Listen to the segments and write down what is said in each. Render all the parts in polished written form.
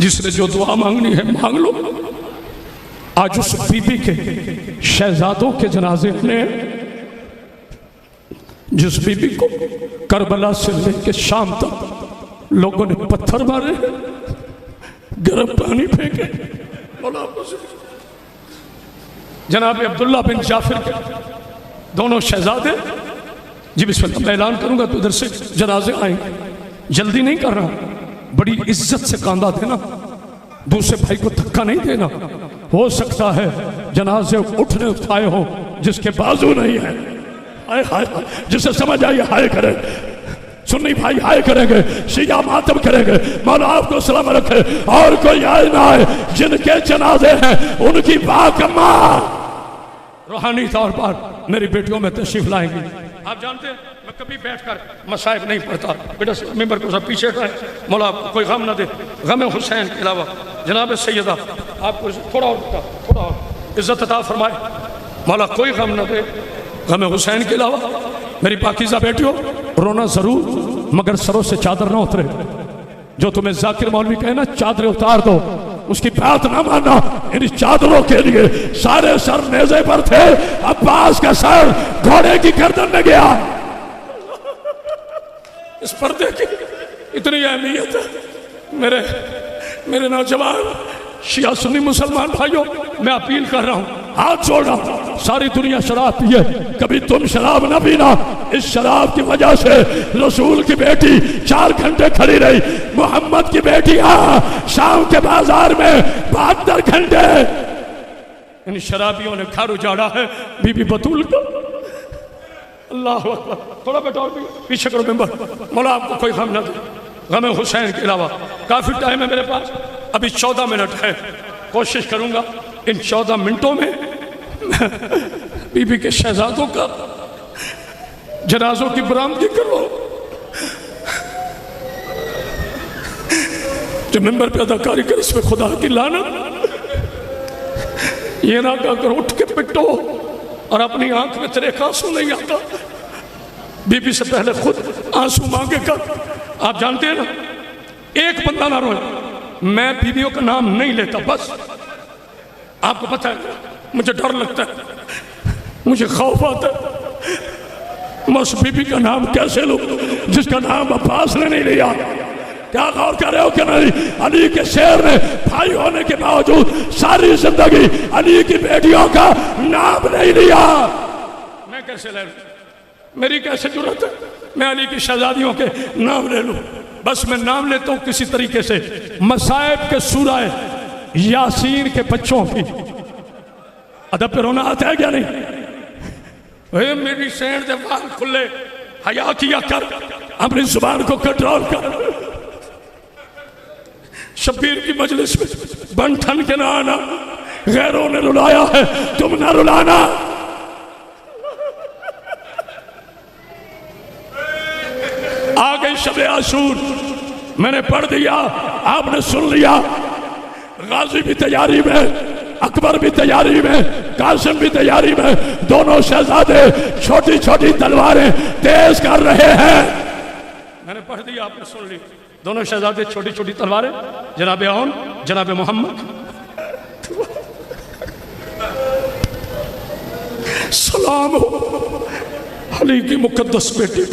जिसने जो दुआ मांगनी है मांग लो। आज उस बीबी के शहजादों के जनाजे ने, जिस बीबी को करबला से लेकर शाम तक लोगों ने पत्थर मारे, गर्म पानी फेंके। जनाब अब्दुल्ला बिन जाफिर के दोनों शहजादे, जी बिस्मिल्लाह, मैं ऐलान करूंगा तो इधर से जनाजे आएंगे, जल्दी नहीं कर रहा, बड़ी इज्जत से कांधा देना, दूसरे भाई को धक्का नहीं देना। हो सकता है जनाजे उठने उठाए हो जिसके बाजू नहीं है, हाय हाय, जिसे समझ आई हाय करे। सुन्नी भाई हाय करेंगे, शिया मातम करेंगे, मौला आपको सलाम रखे। और कोई आए ना आए, जिनके जनाजे हैं उनकी बाकम्मा रूहानी तौर पर मेरी बेटियों में तशरीफ लाएंगी। आप जानते हैं मैं कभी बैठकर मसाइब नहीं पढ़ता, बेटा मेंबर को सब पीछे हटाए, मौला आपको कोई गम ना दे। गम हुसैन के अलावा जनाब सैयदा आपको थोड़ा और इज्जत अता फरमाए, मौला कोई गम ना दे। गम हुसैन के अलावा मेरी पाकीज़ा बेटियों, रोना जरूर मगर सरों से चादर ना उतरे। जो तुम्हें जाकिर मौलवी कहे ना चादरें उतार दो, उसकी बात ना मानना। इन चादरों के लिए सारे सर नेज़े पर थे, अब्बास का सर घोड़े की गर्दन में गया। इस पर्दे की इतनी अहमियत है। मेरे नौजवान शिया सुन्नी मुसलमान भाइयों, मैं अपील कर रहा हूँ, हाथ जोड़ रहा हूँ, सारी दुनिया शराब पिए, कभी तुम शराब ना पीना। इस शराब की वजह से रसूल की बेटी 4 घंटे खड़ी रही, मोहम्मद की बेटी शाम के बाजार में 72 घंटे। इन शराबियों ने घर उजाड़ा है बीबी बतूल का। अल्लाह अकबर। थोड़ा बेटा और भी पीछे करो मेंबर, मौला आपको कोई गम ना दे। गम हुसैन के अलावा काफी टाइम है मेरे पास, अभी 14 मिनट है। कोशिश करूंगा इन 14 मिनटों में बीबी के शहजादों का जनाजों की बरामदगी करो। जो मेंबर पे अदाकारी कर इसमें खुदा की लानत। ये ना कहकर उठ के पिटो और अपनी आंख में तेरे आंसू नहीं आता, बीबी से पहले खुद आंसू मांगेगा। आप जानते हैं ना, एक बंदा ना रोए, मैं बीवियों का नाम नहीं लेता। बस आपको पता है मुझे डर लगता है, मुझे खौफ आता है। मैं उस बीबी का नाम कैसे लूं जिसका नाम अब्बास ने नहीं लिया? क्या गौर कर रहे हो कि नहीं? अली के शेर ने भाई होने के बावजूद सारी जिंदगी अली की बेटियों का नाम नहीं लिया। मैं कैसे ले लूं? मेरी कैसे जरूरत है मैं अली की शहजादियों के नाम ले लूं? बस मैं नाम लेता हूं किसी तरीके से। मसाइब के सूरा यासीन के बच्चों की अदब पे रोना आता है क्या नहीं? मेरी सेंड दे बाल खुले, हया किया कर, अपनी जुबान को कंट्रोल कर। शब्बीर की मजलिस में बन ठन के ना आना, गैरों ने रुलाया है तुम ना रुलाना। आ गई शबे आशूर, मैंने पढ़ दिया, आपने सुन लिया। गाजी भी तैयारी में, अकबर भी तैयारी में, कासिम भी तैयारी में। दोनों शहजादे छोटी छोटी तलवारें तेज कर रहे हैं। मैंने पढ़ दिया, आपने सुन ली। दोनों शहजादे छोटी छोटी तलवारें, जनाबे औन, जनाबे मोहम्मद। सलाम हो अली की मुकद्दस बेटी,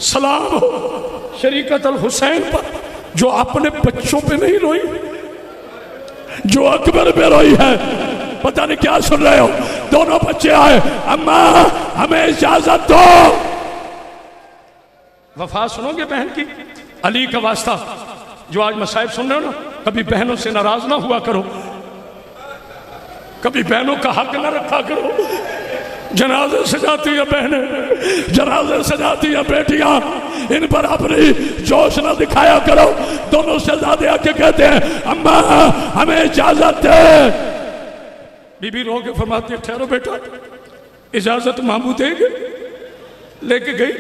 सलाम हो शरीकत अल हुसैन पर, जो अपने बच्चों पे नहीं रोई, जो अकबर पे रोई है। पता नहीं क्या सुन रहे हो? दोनों बच्चे आए, अम्मा हमें इजाजत दो। वफा सुनोगे बहन की? अली का वास्ता जो आज मसाइब सुन रहे हो ना, कभी बहनों से नाराज ना हुआ करो, कभी बहनों का हक ना रखा करो। जनाजे सजाती है बहनें, जनाजे सजाती है बेटियां, इन पर अपनी जोश ना दिखाया करो। दोनों शहजादे आके कहते हैं अम्मा हमें इजाजत दे। बीबी रो के फरमाती है ठहरो बेटा, इजाजत मामू देंगे। लेके गई,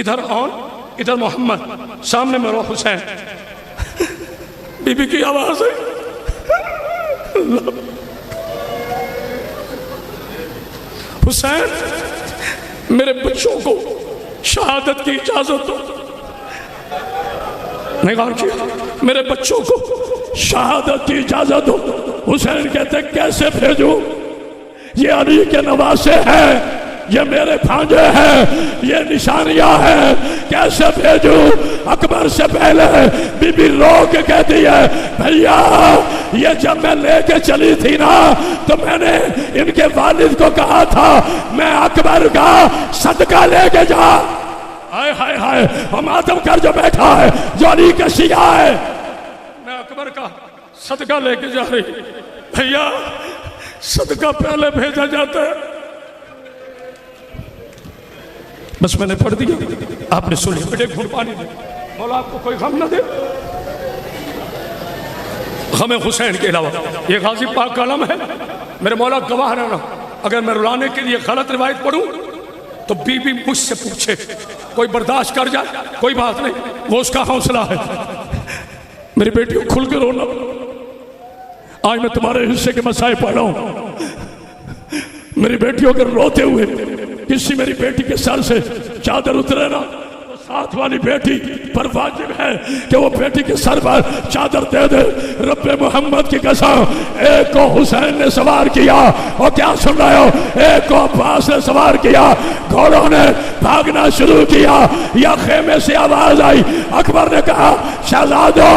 इधर औन, इधर मोहम्मद, सामने में रो हुसैन। बीबी की आवाज है हुसैन मेरे बच्चों को शहादत की इजाजत दो। नहीं गौर किया? मेरे बच्चों को शहादत की इजाजत दो। हुसैन कहते कैसे भेजूं, ये अली के नवासे हैं, ये मेरे भांजे हैं, ये निशानियां हैं, कैसे भेजूं? अकबर से पहले बीबी रो के कहती है भैया ये जब मैं लेके चली थी ना तो मैंने इनके वालिद को कहा था मैं अकबर का सदका लेके जा। हाय हाय हाय, हम आदम कर जो बैठा है जो अली का शिया है, मैं अकबर का सदका लेके जा रही। भैया सदका पहले भेजा जाता है। बस मैंने पढ़ दिया, आपने सुन लिया। बेटे घूट पानी दे, मौला आपको कोई गम ना दे। हमें हुसैन के अलावा ये गाजी पाक का अलम है। मेरे मौला गवाह रहना, अगर मैं रुलाने के लिए गलत रिवायत पढ़ूं तो बीबी मुझसे पूछे, कोई बर्दाश्त कर जाए कोई बात नहीं, वो उसका हौसला है। मेरी बेटी को खुल के रोना। आज मैं तुम्हारे हिस्से के मसाए पढ़ रहा हूं। मेरी बेटी अगर रोते हुए किसी मेरी बेटी के सर से चादर उतरे ना तो साथ वाली बेटी पर वाजिब है कि वो बेटी के सर पर चादर दे दे। रब्बे मोहम्मद की कसम, एक को हुसैन ने सवार किया और क्या सुन रहे हो, एक को अब्बास ने सवार किया, घोड़ों ने भागना शुरू किया या खेमे से आवाज आई। अकबर ने कहा शहजादो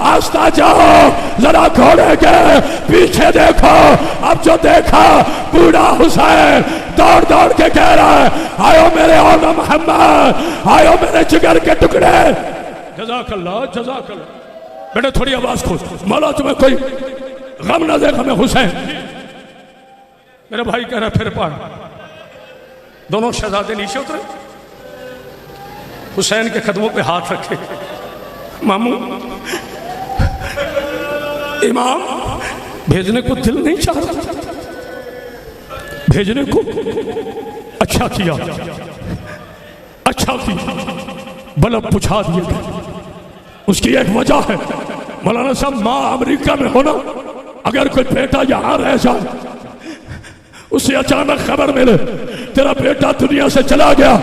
आस्ता जाओ, जरा घोड़े के पीछे देखो। अब जो देखा बूढ़ा हुसैन दौड़ दौड़ के कह रहा है आयो मेरे औला मोहम्मद, आयो मेरे जिगर के टुकड़े। जज़ाकल्लाह जज़ाकल्लाह। बेटे थोड़ी आवाज खोल, मौला तुम्हें कोई गम ना देगा। मैं हुसैन, मेरा भाई कह रहा फिर पढ़। दोनों शहजादे नीचे उतरे, हुसैन के कदमों पे हाथ रखे। मामू इमाम भेजने को दिल नहीं चाह रहा, भेजने को अच्छा किया, अच्छा किया, बल्ब बुझा दिए गए। उसकी एक वजह है मौलाना साहब, माँ अमेरिका में होना, अगर कोई बेटा यहां रह जाए, उसे अचानक खबर मिले तेरा बेटा दुनिया से चला गया,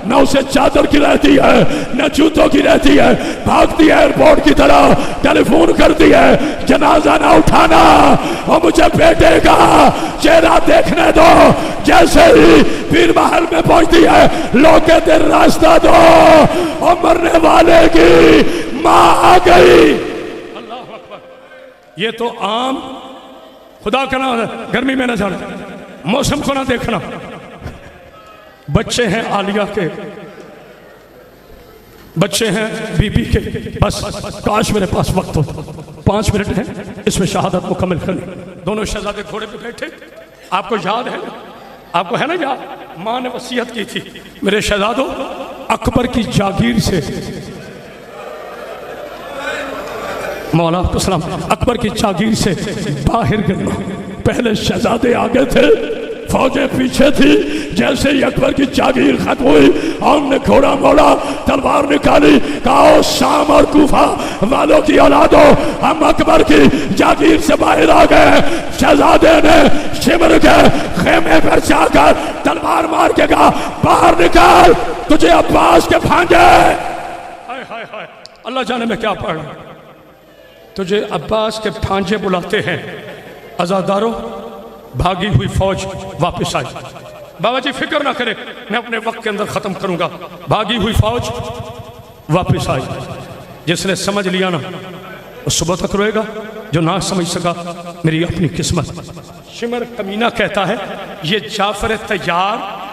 न उसे चादर की रहती है न जूतों की रहती है, भागती है एयरपोर्ट की तरह, टेलीफोन करती है जनाजा ना उठाना और मुझे बेटे का चेहरा देखने दो। जैसे ही पीर महल में पहुंचती है लोग कहते हैं रास्ता दो और मरने वाले की माँ आ गई। अल्लाह अकबर। ये तो आम खुदा का नाम है, गर्मी में न जाना, मौसम को ना देखना। बच्चे हैं आलिया के, बच्चे हैं बीबी के। बस काश मेरे पास वक्त हो, 5 मिनट है इसमें शहादत मुकम्मल करनी। दोनों शहजादे घोड़े पे बैठे। आपको याद है, आपको है ना याद, माँ ने वसीयत की थी मेरे शहजादों अकबर की जागीर से, मौला आपको सलाम, अकबर की जागीर से बाहर गिरना। पहले शहजादे आगे थे, फौजें पीछे थी। जैसे ही अकबर की जागीर खत्म हुई, हमने घोड़ा मोड़ा, तलवार निकाली, कहा शाम और कूफा वालों की औलादो, हम अकबर की जागीर से बाहर आ गए। शहजादे ने शिमर के खेमे पर जाकर तलवार मार के कहा बाहर निकाल, तुझे अब्बास के भांजे। हाय हाय हाय, अल्लाह जाने में क्या पढ़, तुझे अब्बास के भांजे बुलाते हैं। आजादारों, भागी हुई फौज वापस आई। बाबा जी फिक्र ना करें, मैं अपने वक्त के अंदर खत्म करूंगा। भागी हुई फौज वापस आई। जिसने समझ लिया ना वो सुबह तक रोएगा, जो ना समझ सका मेरी अपनी किस्मत। शिमर कमीना कहता है ये जाफर तैयार,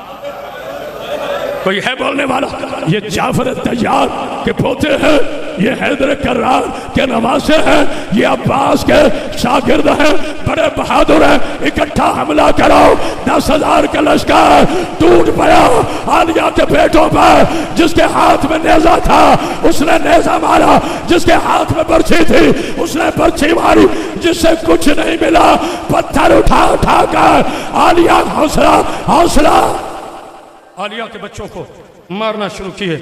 कोई है बोलने वाला, ये जाफर तैयार के पोते हैं, ये हैदर कर्रार के नवासे हैं, ये अब्बास के शागिर्द हैं, बड़े बहादुर हैं, इकट्ठा हमला करो। 10,000 का लश्कर टूट पड़ा आलिया के बेटों पर। जिसके हाथ में नेजा था उसने नेजा मारा, जिसके हाथ में बर्छी थी उसने बर्छी मारी, जिससे कुछ नहीं मिला पत्थर उठा उठा कर आलिया हौसला हौसला आलिया के बच्चों को मारना शुरू किए।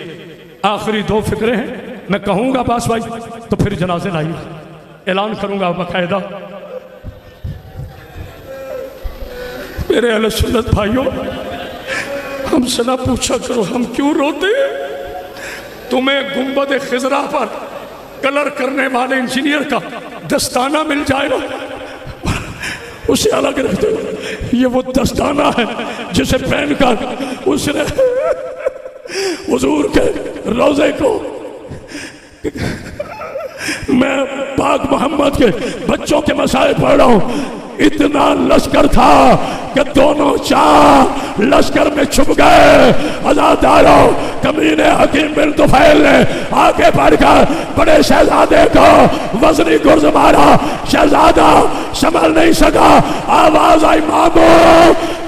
आखिरी 2 फिक्रे हैं, मैं कहूंगा अब्बास भाई तो फिर जनाजे लाइए, ऐलान करूंगा बाकायदा। मेरे अहले सुन्नत भाइयों, हमसे ना पूछा करो हम क्यों रोते हैं। तुम्हें गुंबद खिजरा पर कलर करने वाले इंजीनियर का दस्ताना मिल जाएगा, उसे अलग रख दो। ये वो दस्ताना है जिसे पहनकर उसने हुजूर के रोजे को, मैं पाक मोहम्मद के बच्चों के मसाए पढ़ रहा हूं, इतना लश्कर था कि दोनों चार लश्कर में छुप गए। अज़ादारों, कमीने हकीम बिन तुफैल ने आगे बढ़कर बड़े शहजादे को वज़नी गुर्ज मारा। शहजादा संभल नहीं सका, आवाज आई मामू,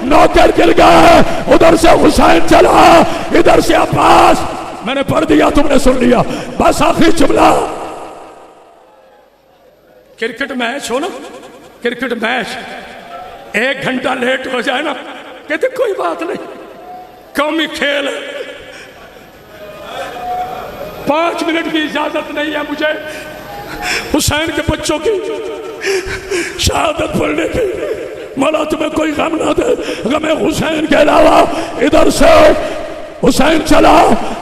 नौकर गिर गए। उधर से हुसैन चला, इधर से अब्बास। मैंने पढ़ दिया, तुमने सुन लिया, बस आखिरी जुमला। क्रिकेट मैच हो ना, क्रिकेट मैच 1 घंटा लेट हो जाए ना, कहते कोई बात नहीं, कौमी खेल है, 5 मिनट की इजाजत नहीं है मुझे हुसैन के बच्चों की शहादत पढ़ने की। मौला तुम्हें कोई गम ना दे, गम हुसैन के अलावा। इधर से हुसैन चला,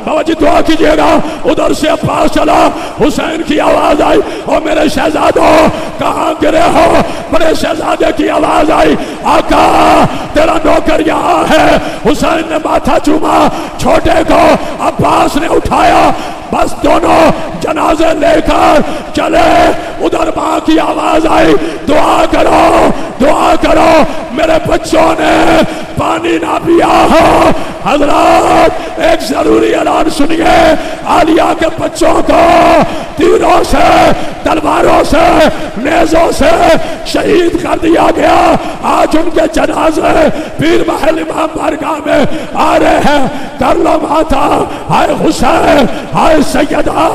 बाबा जी दुआ कीजिएगा। उधर से अब्बास चला, हुसैन की आवाज आई, और मेरे शहजादों कहाँ गिरे हो? बड़े शहजादे की आवाज आई, आका तेरा नौकर यहाँ है। हुसैन ने माथा चूमा, छोटे को अब्बास ने उठाया, बस दोनों जनाजे लेकर चले। उधर माँ की आवाज आई, दुआ करो, दुआ करो, मेरे बच्चों ने पानी ना पिया हो। हजरत एक जरूरी ऐलान सुनिए, आलिया के बच्चों को तीरों से, तलवारों से, नेजों से शहीद कर दिया गया। आज उनके जनाजे पीर महल इमाम बारगाह में आ रहे हैं। कर लो माता, हाय हुसैन, हाय सैयदा।